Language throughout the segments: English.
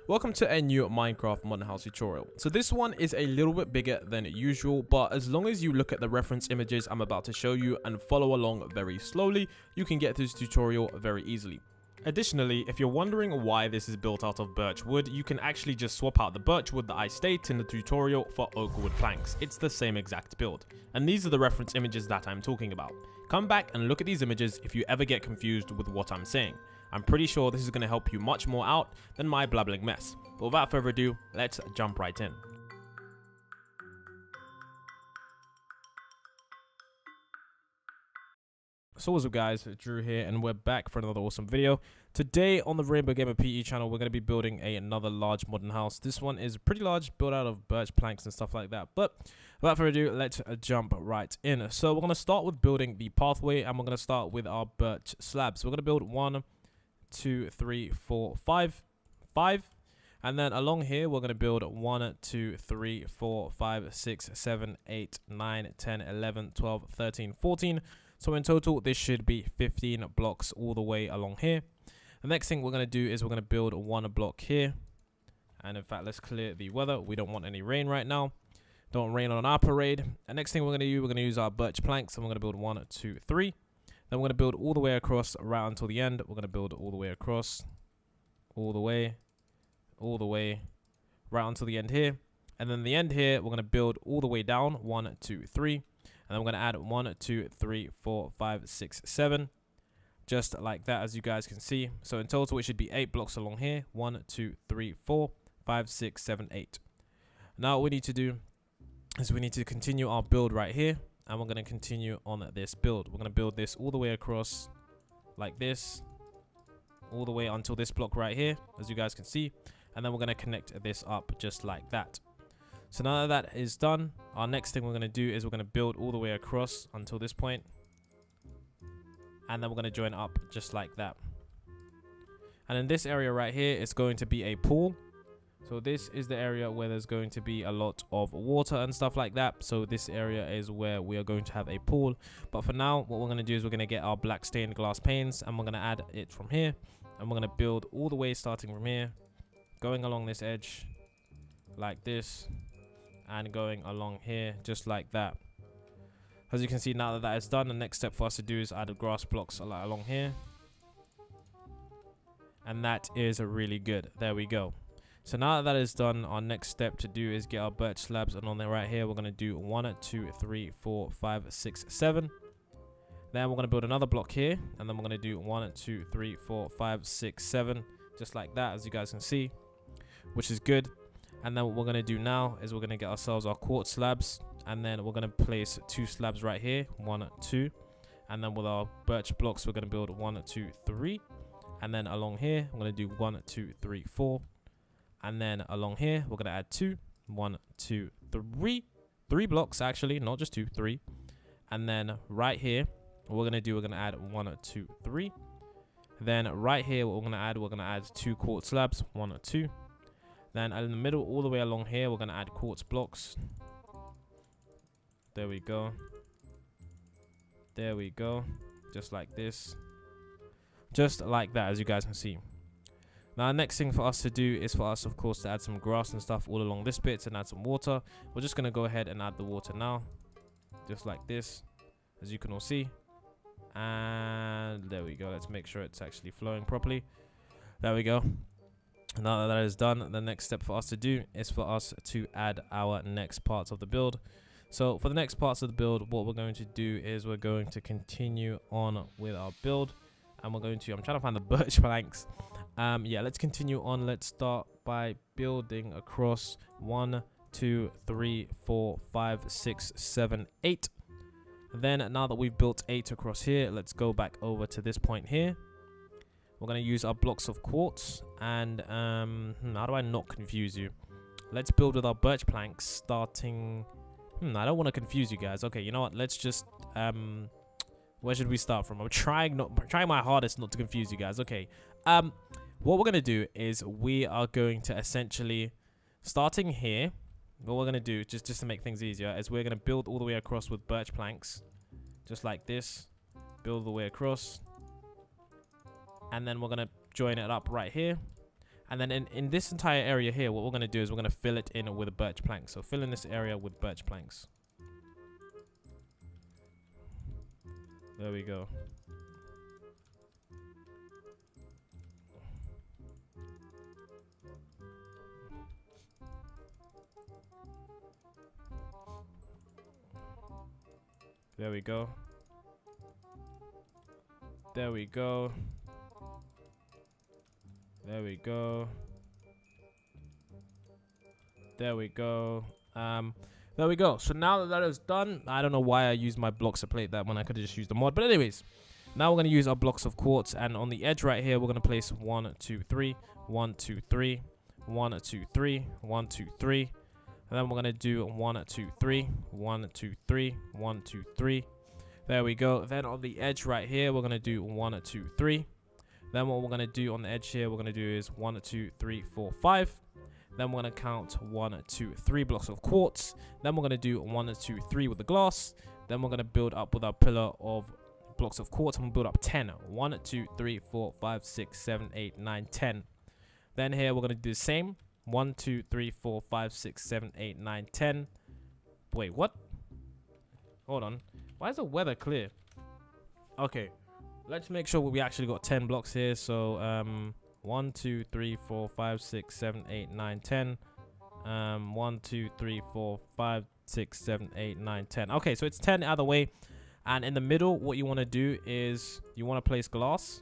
Welcome to a new Minecraft modern house tutorial. So this one is a little bit bigger than usual, but as long as you look at the reference images I'm about to show you and follow along very slowly, you can get this tutorial very easily. Additionally, if you're wondering why this is built out of birch wood, you can actually just swap out the birch wood that I state in the tutorial for oak wood planks. It's the same exact build. And these are the reference images that I'm talking about. Come back and look at these images if you ever get confused with what I'm saying. I'm pretty sure this is going to help you much more out than my blabbling mess. But without further ado, let's jump right in. So what's up guys, Drew here and we're back for another awesome video. Today on the Rainbow Gamer PE channel we're going to be building another large modern house. This one is pretty large, built out of birch planks and stuff like that. But without further ado, let's jump right in. So we're going to start with building the pathway and we're going to start with our birch slabs. We're going to build 1, 2, 3, 4, 5, and then along here we're going to build 1, 2, 3, 4, 5, 6, 7, 8, 9, 10, 11, 12, 13, 14. So in total this should be 15 blocks all the way along here. The next thing we're going to do is we're going to build 1 block here, and in fact let's clear the weather. We don't want any rain right now. Don't rain on our parade. And next thing we're going to do, we're going to use our birch planks and we're going to build 1, 2, 3. Then we're going to build all the way across right until the end. We're going to build all the way across, all the way, right until the end here. And then the end here, we're going to build all the way down, 1, 2, 3. And then we're going to add 1, 2, 3, 4, 5, 6, 7. Just like that, as you guys can see. So in total, it should be 8 blocks along here. 1, 2, 3, 4, 5, 6, 7, 8. Now what we need to do is we need to continue our build right here. And we're going to continue on this build. We're going to build this all the way across like this, all the way until this block right here, as you guys can see. And then we're going to connect this up just like that. So now that that is done, our next thing we're going to do is we're going to build all the way across until this point. And then we're going to join up just like that. And in this area right here, it's going to be a pool. So this is the area where there's going to be a lot of water and stuff like that. So this area is where we are going to have a pool. But for now, what we're going to do is we're going to get our black stained glass panes and we're going to add it from here. And we're going to build all the way starting from here, going along this edge like this, and going along here just like that. As you can see, now that that is done, the next step for us to do is add the grass blocks along here. And that is really good. There we go. So now that that is done, our next step to do is get our birch slabs, and on there right here we're going to do 1, 2, 3, 4, 5, 6, 7. Then we're going to build another block here, and then we're going to do 1, 2, 3, 4, 5, 6, 7, just like that, as you guys can see, which is good. And then what we're going to do now is we're going to get ourselves our quartz slabs, and then we're going to place 2 slabs right here, 1, 2, and then with our birch blocks we're going to build 1, 2, 3, and then along here we're going to do 1, 2, 3, 4. And then along here, we're going to add 2, 1, 2, 3. 3 blocks, actually, not just 2, 3. And then right here, what we're going to do, we're going to add 1, 2, 3. Then right here, what we're going to add 2 quartz slabs, 1, 2. Then in the middle, all the way along here, we're going to add quartz blocks. There we go. There we go. Just like this. Just like that, as you guys can see. Now, the next thing for us to do is for us, of course, to add some grass and stuff all along this bit and add some water. We're just going to go ahead and add the water now. Just like this, as you can all see. And there we go. Let's make sure it's actually flowing properly. There we go. Now that that is done, the next step for us to do is for us to add our next parts of the build. So for the next parts of the build, what we're going to do is we're going to continue on with our build. And we're going to, I'm trying to find the birch planks. Yeah, let's continue on. Let's start by building across 1, 2, 3, 4, 5, 6, 7, 8. Then now that we've built 8 across here, let's go back over to this point here. We're going to use our blocks of quartz, and how do I not confuse you? Let's build with our birch planks starting. I don't want to confuse you guys. Okay, you know what? Let's just where should we start from? I'm trying my hardest not to confuse you guys. Okay. What we're going to do is we are going to essentially, starting here, what we're going to do, just to make things easier, is we're going to build all the way across with birch planks. Just like this. Build all the way across. And then we're going to join it up right here. And then in this entire area here, what we're going to do is we're going to fill it in with birch planks. So fill in this area with birch planks. There we go. There we go. There we go. There we go. There we go. There we go. So now that that is done, I don't know why I used my blocks to plate that when I could have just used the mod. But anyways, now we're going to use our blocks of quartz. And on the edge right here, we're going to place 1, 2, 3, 1, 2, 3, 1, 2, 3, 1, 2, 3. And then we're going to do 1, 2, 3, 1, 2, 3, 1, 2, 3. There we go. Then on the edge right here, we're going to do 1, 2, 3. Then what we're going to do on the edge here, we're going to do is 1, 2, 3, 4, 5. Then we're going to count 1, 2, 3 blocks of quartz. Then we're going to do 1, 2, 3 with the glass. Then we're going to build up with our pillar of blocks of quartz. I'm going to build up 10. 1, 2, 3, 4, 5, 6, 7, 8, 9, 10. Then here we're going to do the same. 1, 2, 3, 4, 5, 6, 7, 8, 9, 10. Wait, what? Hold on. Why is the weather clear? Okay. Let's make sure we actually got 10 blocks here. So, 1, 2, 3, 4, 5, 6, 7, 8, 9, 10. 1, 2, 3, 4, 5, 6, 7, 8, 9, 10. Okay, so it's 10 either way. And in the middle, what you want to do is you want to place glass.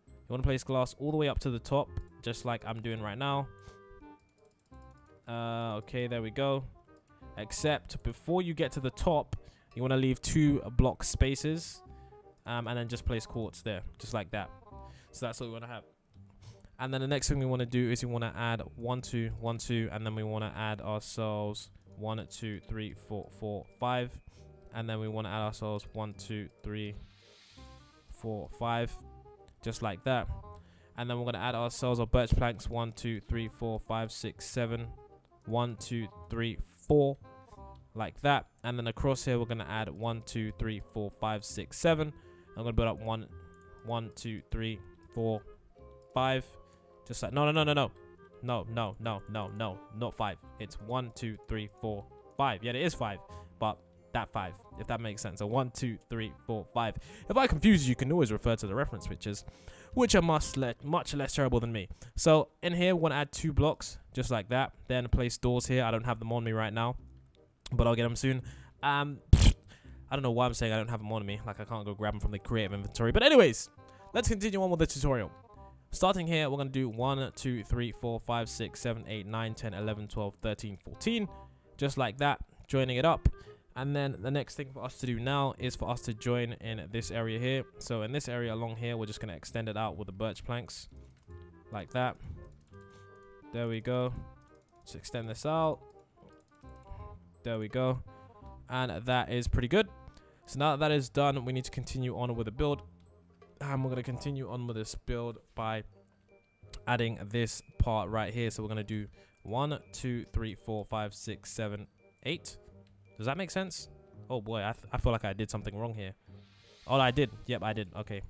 You want to place glass all the way up to the top, just like I'm doing right now. Okay, there we go. Except before you get to the top, you want to leave 2 block spaces. And then just place quartz there, just like that. So that's what we want to have. And then the next thing we want to do is we want to add 1, 2, 1, 2, and then we want to add ourselves 1, 2, 3, 4, 4, 5, and then we want to add ourselves 1, 2, 3, 4, 5, just like that. And then we're going to add ourselves our birch planks 1, 2, 3, 4, 5, 6, 7, 1, 2, 3, 4, like that. And then across here we're going to add 1, 2, 3, 4, 5, 6, 7. I'm going to build up 1, 2, 3, 4, 5. Just like, no, not 5. It's 1, 2, 3, 4, 5. Yeah, it is 5, but that 5, if that makes sense. So 1, 2, 3, 4, 5. If I confuse you, you can always refer to the reference pictures, which are much less terrible than me. So in here, we want to add 2 blocks, just like that. Then place doors here. I don't have them on me right now, but I'll get them soon. I don't know why I'm saying I don't have them on me, like I can't go grab them from the creative inventory. But anyways, let's continue on with the tutorial. Starting here, we're going to do 1, 2, 3, 4, 5, 6, 7, 8, 9, 10, 11, 12, 13, 14. Just like that, joining it up. And then the next thing for us to do now is for us to join in this area here. So in this area along here, we're just going to extend it out with the birch planks. Like that. There we go. Let's extend this out. There we go. And that is pretty good. So now that is done, we need to continue on with the build. And we're going to continue on with this build by adding this part right here. So we're going to do 1, 2, 3, 4, 5, 6, 7, 8. Does that make sense? Oh boy, I feel like I did something wrong here. Oh, I did. Yep, I did. Okay.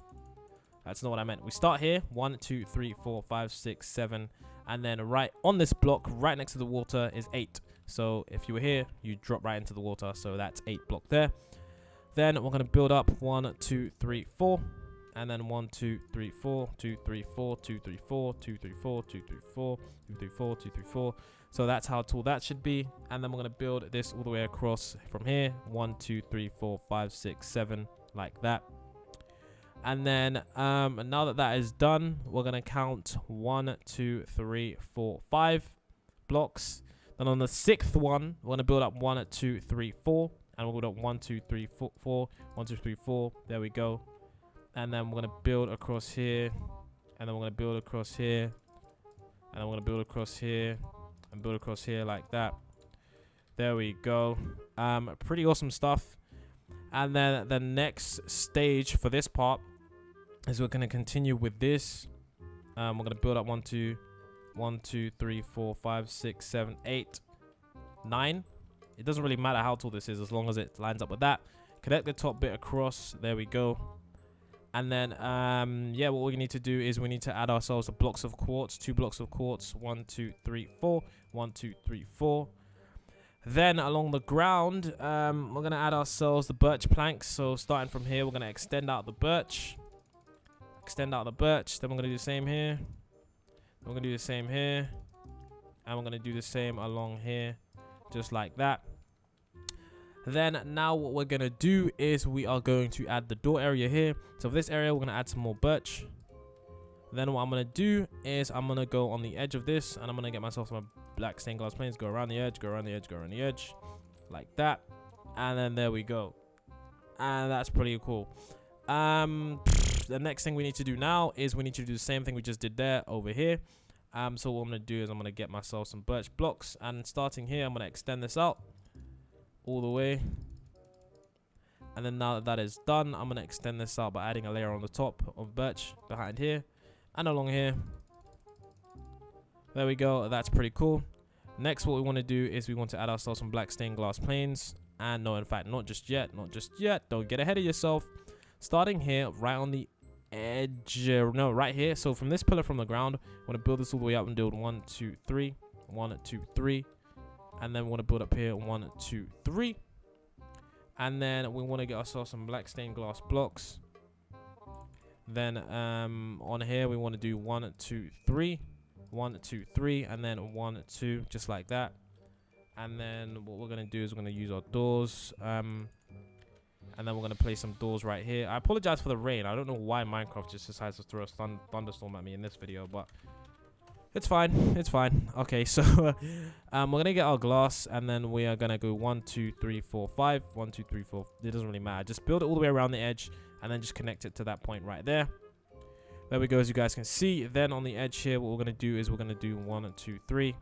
That's not what I meant. We start here. 1, 2, 3, 4, 5, 6, 7. And then right on this block, right next to the water, is 8. So if you were here, you drop right into the water. So that's 8 block there. Then we're going to build up 1, 2, 3, 4. And then 1, 2, 3, 4, 2, 3, 4, 2, 3, 4, 2, 3, 4, 2, 3, 4, 2, 3, 4, 2, 3, 4. So that's how tall that should be. And then we're going to build this all the way across from here. 1, 2, 3, 4, 5, 6, 7, like that. And then now that that is done, we're going to count 1, 2, 3, 4, 5 blocks. Then on the 6th one, we're going to build up 1, 2, 3, 4. And we'll build up 1, 2, 3, 4, 1, 2, 3, 4. There we go. And then we're going to build across here. And then we're going to build across here. And then we're going to build across here. And build across here like that. There we go. Pretty awesome stuff. And then the next stage for this part is we're going to continue with this. We're going to build up 1, 2, 3, 4, 5, 6, 7, 8, 9. It doesn't really matter how tall this is as long as it lines up with that. Connect the top bit across. There we go. And then, yeah, what we need to do is we need to add ourselves the blocks of quartz, 2 blocks of quartz, 1, 2, 3, 4, 1, 2, 3, 4. Then along the ground, we're going to add ourselves the birch planks. So starting from here, we're going to extend out the birch. Extend out the birch. Then we're going to do the same here. We're going to do the same here. And we're going to do the same along here. Just like that. Then now what we're going to do is we are going to add the door area here. So for this area, we're going to add some more birch. Then what I'm going to do is I'm going to go on the edge of this. And I'm going to get myself some black stained glass planes. Go around the edge, go around the edge, go around the edge. Like that. And then there we go. And that's pretty cool. The next thing we need to do now is we need to do the same thing we just did there over here. So what I'm going to do is I'm going to get myself some birch blocks. And starting here, I'm going to extend this out all the way. And then now that that is done, I'm going to extend this out by adding a layer on the top of birch behind here and along here. There we go. That's pretty cool. Next, what we want to do is we want to add ourselves some black stained glass planes. And no, in fact, not just yet. Not just yet. Don't get ahead of yourself. Starting here, right on the edge. No, right here. So from this pillar from the ground, I want to build this all the way up and build 1, 2, 3. 1, 2, 3. And then we want to build up here 1, 2, 3. And then we want to get ourselves some black stained glass blocks. Then on here we want to do 1, 2, 3. 1, 2, 3. And then 1, 2. Just like that. And then what we're going to do is we're going to use our doors. And then we're going to place some doors right here. I apologize for the rain. I don't know why Minecraft just decides to throw a thunderstorm at me in this video, but it's fine. It's fine. Okay, so we're going to get our glass, and then we are going to go 1, 2, 3, 4, 5. 1, 2, 3, 4. It doesn't really matter. Just build it all the way around the edge, and then just connect it to that point right there. There we go, as you guys can see. Then on the edge here, what we're going to do is we're going to do 1, 2, 3.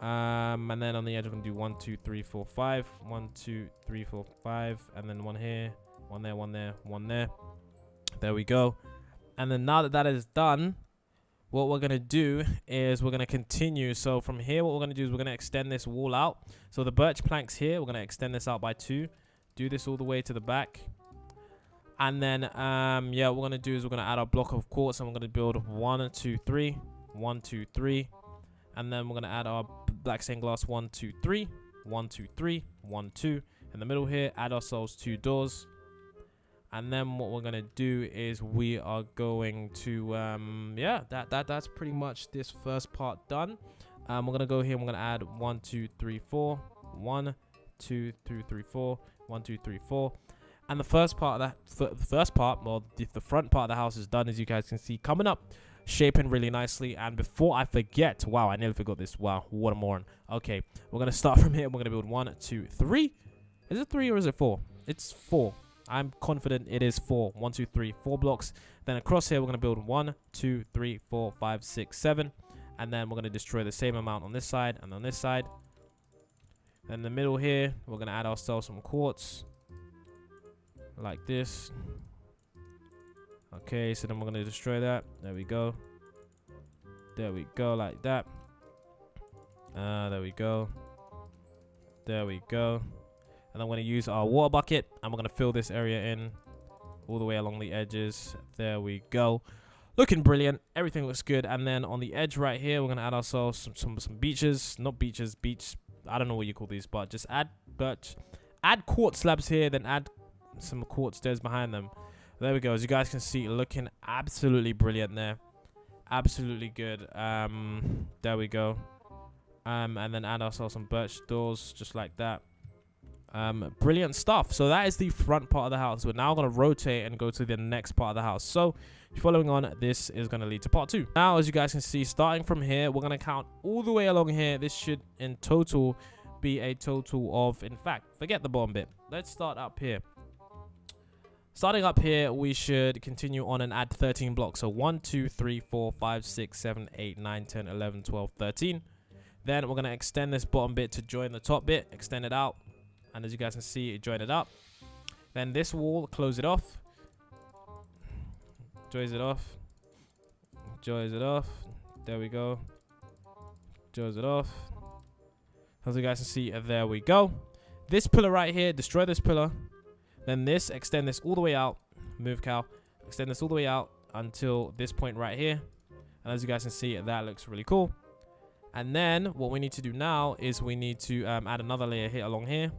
And then on the edge, we're going to do 1, 2, 3, 4, 5. 1, 2, 3, 4, 5. And then 1 here, 1 there, 1 there, 1 there. There we go. And then now that that is done, what we're going to do is we're going to continue. So from here, what we're going to do is we're going to extend this wall out. So the birch planks here, we're going to extend this out by 2. Do this all the way to the back. And then, yeah, what we're going to do is we're going to add our block of quartz, and we're going to build 1, 2, 3. 1, 2, 3. And then we're going to add our black stained glass 1, 2, 3. 1, 2, 3. 1, 2. In the middle here, add ourselves 2 doors. And then what we're going to do is we are going to, yeah, that's pretty much this first part done. We're going to go here and we're going to add 1, 2, 3, 4. 1, 2, 3, 4. 1, 2, 3, 4. And the first part of that, the front part of the house is done, as you guys can see, coming up, shaping really nicely. And before I forget, wow, I nearly forgot this. Wow, what a moron. Okay, we're going to start from here. We're going to build 1, 2, 3. Is it 3 or is it 4? It's 4. I'm confident it is 4. 1, 2, 3, 4 blocks. Then across here, we're going to build 1, 2, 3, 4, 5, 6, 7. And then we're going to destroy the same amount on this side and on this side. Then in the middle here, we're going to add ourselves some quartz. Like this. Okay, so then we're going to destroy that. There we go. There we go, like that. There we go. There we go. And I'm going to use our water bucket, and we're going to fill this area in all the way along the edges. There we go. Looking brilliant. Everything looks good. And then on the edge right here, we're going to add ourselves some beaches. Not beaches, beach. I don't know what you call these, but just add birch. Add quartz slabs here, then add some quartz stairs behind them. There we go. As you guys can see, looking absolutely brilliant there. Absolutely good. There we go. And then add ourselves some birch doors, just like that. Brilliant stuff. So that is the front part of the house. We're now going to rotate and go to the next part of the house. So following on, this is going to lead to part 2. Now, as you guys can see, starting from here, we're going to count all the way along here. This should in total be a total of, in fact, forget the bottom bit. Let's start up here. Starting up here, we should continue on and add 13 blocks. So 1, 2, 3, 4, 5, 6, 7, 8, 9, 10, 11, 12, 13. Then we're going to extend this bottom bit to join the top bit. Extend it out. And as you guys can see, it joined it up. Then this wall, close it off. Joins it off. Joins it off. There we go. Joins it off. As you guys can see, there we go. This pillar right here, destroy this pillar. Then this, extend this all the way out. Move cow. extend this all the way out until this point right here. And as you guys can see, that looks really cool. And then what we need to do now is we need to add another layer here along here.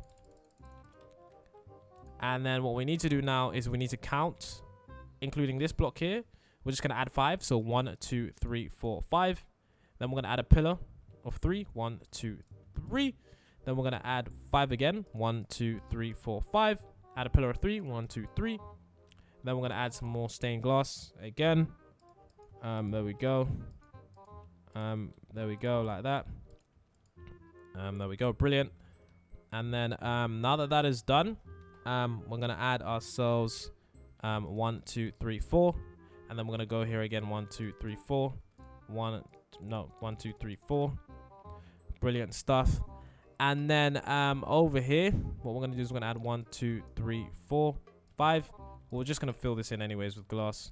And then what we need to do now is we need to count, including this block here. We're just going to add 5. So 1, 2, 3, 4, 5. Then we're going to add a pillar of 3. 1, 2, 3. Then we're going to add 5 again. 1, 2, 3, 4, 5. Add a pillar of 3. 1, 2, 3. Then we're going to add some more stained glass again. There we go. There we go, like that. There we go, brilliant. And then now that that is done, we're going to add ourselves 1, 2, 3, 4. And then we're going to go here again. 1, 2, 3, 4. 1, 2, 3, 4. Brilliant stuff. And then over here, what we're going to do is we're going to add 1, 2, 3, 4, 5. We're just going to fill this in anyways with glass.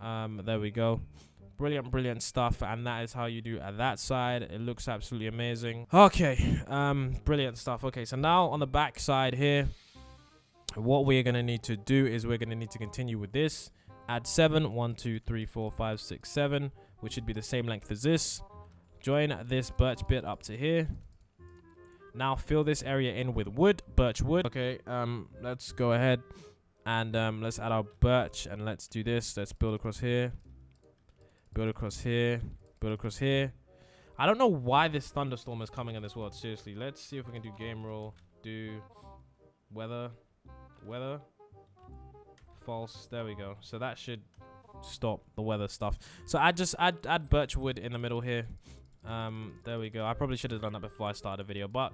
There we go. Brilliant, brilliant stuff. And that is how you do at that side. It looks absolutely amazing. Okay, brilliant stuff. Okay, so now on the back side here, what we're going to need to do is we're going to need to continue with this. Add 7. 1, 2, 3, 4, 5, 6, 7, which should be the same length as this. Join this birch bit up to here. Now fill this area in with wood, birch wood. Okay, let's go ahead and let's add our birch and let's do this. Let's build across here. Build across here. Build across here. I don't know why this thunderstorm is coming in this world. Seriously, let's see if we can do game rule. Do weather. Weather. False. There we go. So that should stop the weather stuff. So I just add birch wood in the middle here. There we go. I probably should have done that before I started the video, but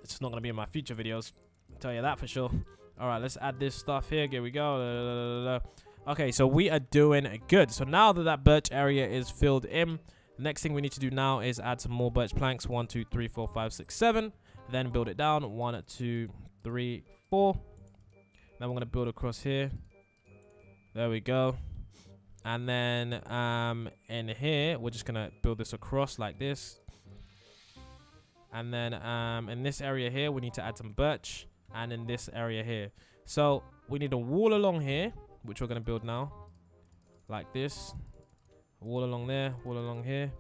it's not going to be in my future videos. I'll tell you that for sure. All right, let's add this stuff here. Here we go. Okay, so we are doing good. So now that that birch area is filled in, the next thing we need to do now is add some more birch planks. 1, 2, 3, 4, 5, 6, 7. Then build it down. 1, 2, 3, 4. Then we're going to build across here. There we go. And then in here, we're just going to build this across like this. And then in this area here, we need to add some birch. And in this area here. So we need a wall along here, which we're going to build now. Like this. A wall along there. Wall along here.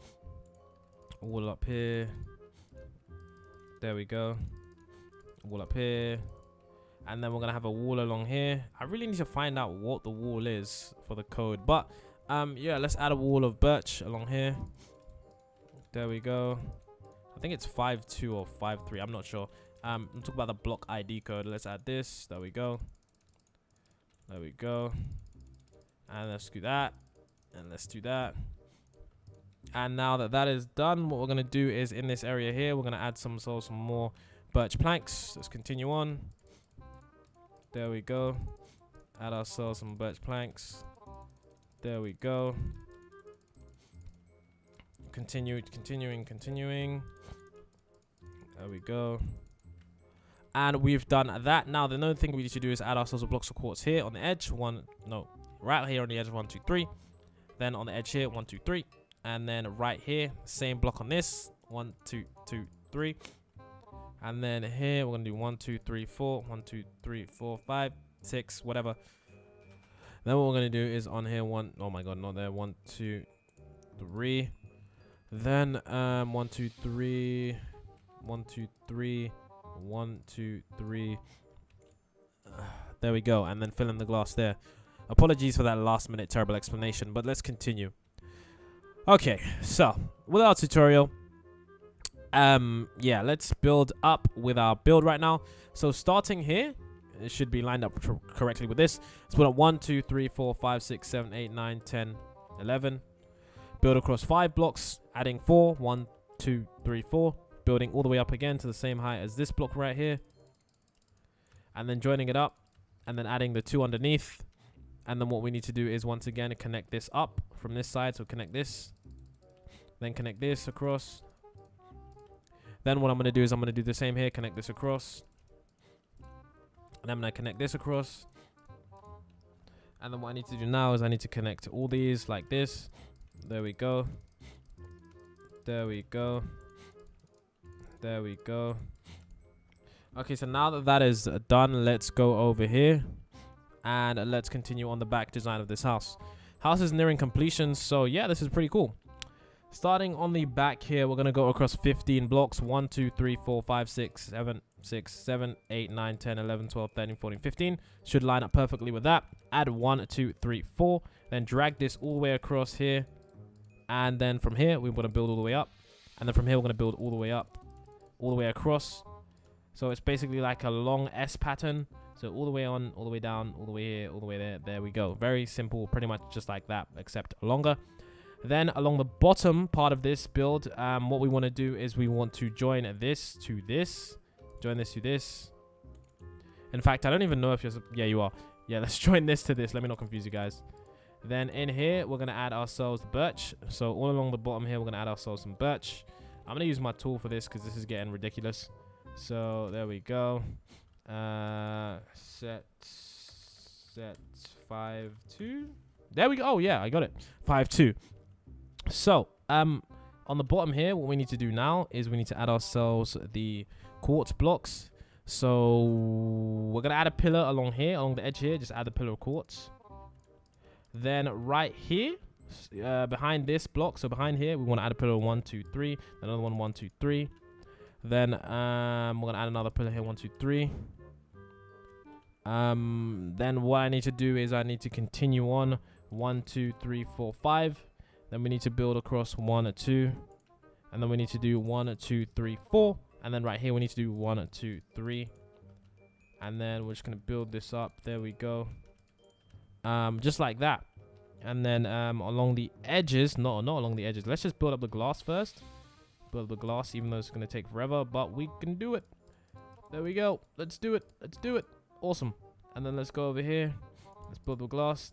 A wall up here. There we go. A wall up here. And then we're going to have a wall along here. I really need to find out what the wall is for the code. But, yeah, let's add a wall of birch along here. There we go. I think it's 5.2 or 5.3. I'm not sure. I'm talking about the block ID code. Let's add this. There we go. There we go. And let's do that. And let's do that. And now that that is done, what we're going to do is in this area here, we're going to add some more birch planks. Let's continue on. There we go. Add ourselves some birch planks. There we go. Continuing. There we go. And we've done that. Now the another thing we need to do is add ourselves a blocks of quartz here on the edge. Right here on the edge. 1, 2, 3. Then on the edge here. 1, 2, 3. And then right here, same block on this. 1, 2, 2, 3. And then here we're gonna do 1, 2, 3, 4. 1, 2, 3, 4, 5, 6, whatever. Then what we're gonna do is on here oh my god, not there. 1, 2, 3. Then 1, 2, 3. 1, 2, 3. 1, 2, 3. There we go. And then fill in the glass there. Apologies for that last minute terrible explanation, but let's continue. Okay, so with our tutorial, yeah, let's build up with our build right now. So starting here, it should be lined up correctly with this. Let's put up 1, 2, 3, 4, 5, 6, 7, 8, 9, 10, 11. Build across 5 blocks, adding 4. 1, 2, 3, 4. Building all the way up again to the same height as this block right here. And then joining it up. And then adding the 2 underneath. And then what we need to do is once again connect this up from this side. So connect this. Then connect this across. Then what I'm going to do is I'm going to do the same here. Connect this across. And I'm going to connect this across. And then what I need to do now is I need to connect all these like this. There we go. There we go. There we go. Okay, so now that that is done, let's go over here. And let's continue on the back design of this house. House is nearing completion, so yeah, this is pretty cool. Starting on the back here, we're going to go across 15 blocks. 1, 2, 3, 4, 5, 6, 7, 6, 7, 8, 9, 10, 11, 12, 13, 14, 15. Should line up perfectly with that. Add 1, 2, 3, 4. Then drag this all the way across here. And then from here, we're going to build all the way up. And then from here, we're going to build all the way up, all the way across. So it's basically like a long S pattern. So all the way on, all the way down, all the way here, all the way there. There we go. Very simple, pretty much just like that, except longer. Then along the bottom part of this build, what we want to do is we want to join this to this. Join this to this. In fact, I don't even know if you're... Yeah, you are. Yeah, let's join this to this. Let me not confuse you guys. Then in here, we're going to add ourselves the birch. So all along the bottom here, we're going to add ourselves some birch. I'm going to use my tool for this because this is getting ridiculous. So there we go. Set 5, 2. There we go. Oh, yeah, I got it. 5, 2. So, on the bottom here, what we need to do now is we need to add ourselves the quartz blocks. So, we're going to add a pillar along here, along the edge here. Just add the pillar of quartz. Then right here, behind this block, so behind here, we want to add a pillar of 1, 2, 3. Another one, 1, 2, 3. Then, we're going to add another pillar here, 1, 2, 3. Then what I need to do is I need to continue on 1, 2, 3, 4, 5. Then we need to build across 1, 2. And then we need to do 1, 2, 3, 4. And then right here, we need to do 1, 2, 3. And then we're just going to build this up. There we go. Just like that. And then along the edges, not along the edges. Let's just build up the glass first. Build the glass, even though it's going to take forever. But we can do it. There we go. Let's do it. Let's do it. Awesome. And then let's go over here. Let's build the glass.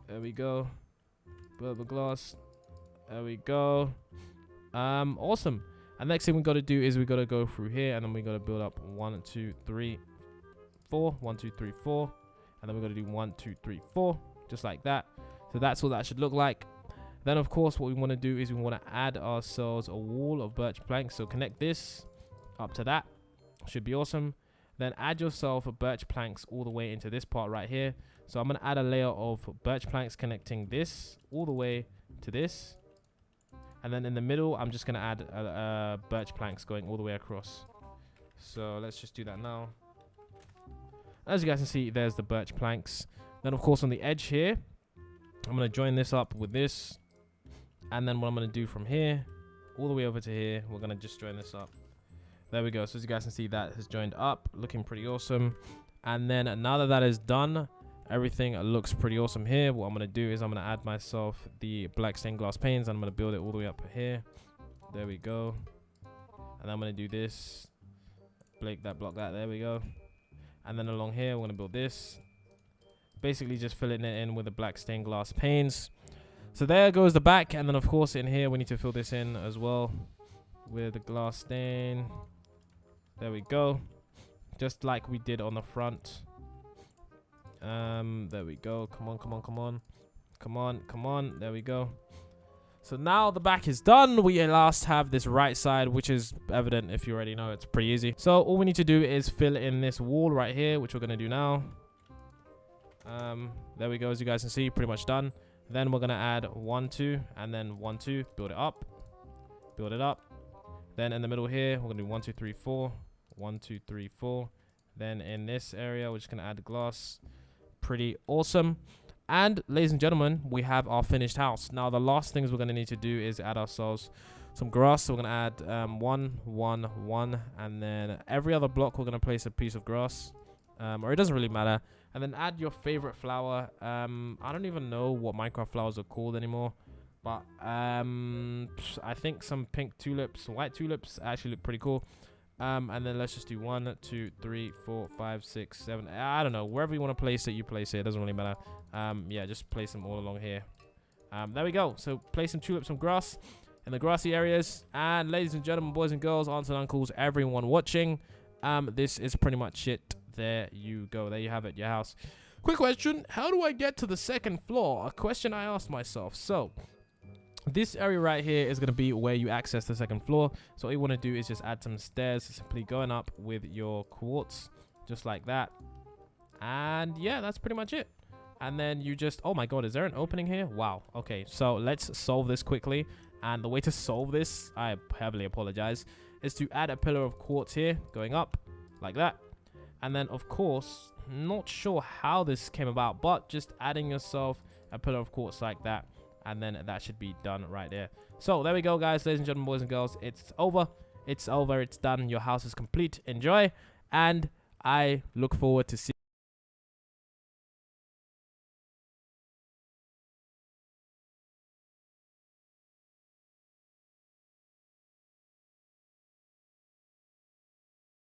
There we go. Build the glass. There we go. Awesome. And next thing we got to do is we got to go through here, and then we got to build up 1, 2, 3, 4. 1, 2, 3, 4. And then we got to do 1, 2, 3, 4. Just like that. So that's what that should look like. Then of course what we want to do is we want to add ourselves a wall of birch planks. So connect this up to that. Should be awesome. Then add yourself birch planks all the way into this part right here. So I'm going to add a layer of birch planks connecting this all the way to this. And then in the middle, I'm just going to add birch planks going all the way across. So let's just do that now. As you guys can see, there's the birch planks. Then of course on the edge here, I'm going to join this up with this. And then what I'm going to do from here all the way over to here, we're going to just join this up. There we go. So as you guys can see, that has joined up, looking pretty awesome. And then now that that is done, everything looks pretty awesome here. What I'm going to do is I'm going to add myself the black stained glass panes. I'm going to build it all the way up here. There we go. And I'm going to do this. Break that, block that. There we go. And then along here, we're going to build this. Basically just filling it in with the black stained glass panes. So there goes the back. And then of course in here, we need to fill this in as well with the glass stain. There we go. Just like we did on the front. There we go. Come on, come on, come on. Come on, come on. There we go. So now the back is done. We last have this right side, which is evident if you already know. It's pretty easy. So all we need to do is fill in this wall right here, which we're going to do now. There we go. As you guys can see, pretty much done. Then we're going to add 1, 2, and then 1, 2. Build it up. Build it up. Then in the middle here, we're going to do 1, 2, 3, 4. 1, 2, 3, 4. Then in this area, we're just going to add the glass. Pretty awesome. And ladies and gentlemen, we have our finished house. Now the last things we're going to need to do is add ourselves some grass. So we're going to add 1, 1, 1, and then every other block we're going to place a piece of grass, or it doesn't really matter. And then add your favorite flower. I don't even know what Minecraft flowers are called anymore, but I think some pink tulips, white tulips actually look pretty cool. And then let's just do 1, 2, 3, 4, 5, 6, 7. I don't know. Wherever you want to place it, you place it. It doesn't really matter. Yeah, just place them all along here. There we go. So place some tulips, some grass in the grassy areas. And ladies and gentlemen, boys and girls, aunts and uncles, everyone watching, this is pretty much it. There you go. There you have it, your house. Quick question. How do I get to the second floor? A question I asked myself. So this area right here is going to be where you access the second floor. So all you want to do is just add some stairs, simply going up with your quartz, just like that. And yeah, that's pretty much it. And then you just, oh my god, is there an opening here? Wow. Okay, so let's solve this quickly. And the way to solve this, I heavily apologize, is to add a pillar of quartz here, going up like that. And then, of course, not sure how this came about, but just adding yourself a pillar of quartz like that. And then that should be done right there. So there we go, guys, ladies and gentlemen, boys and girls. It's over. It's over. It's done. Your house is complete. Enjoy. And I look forward to seeing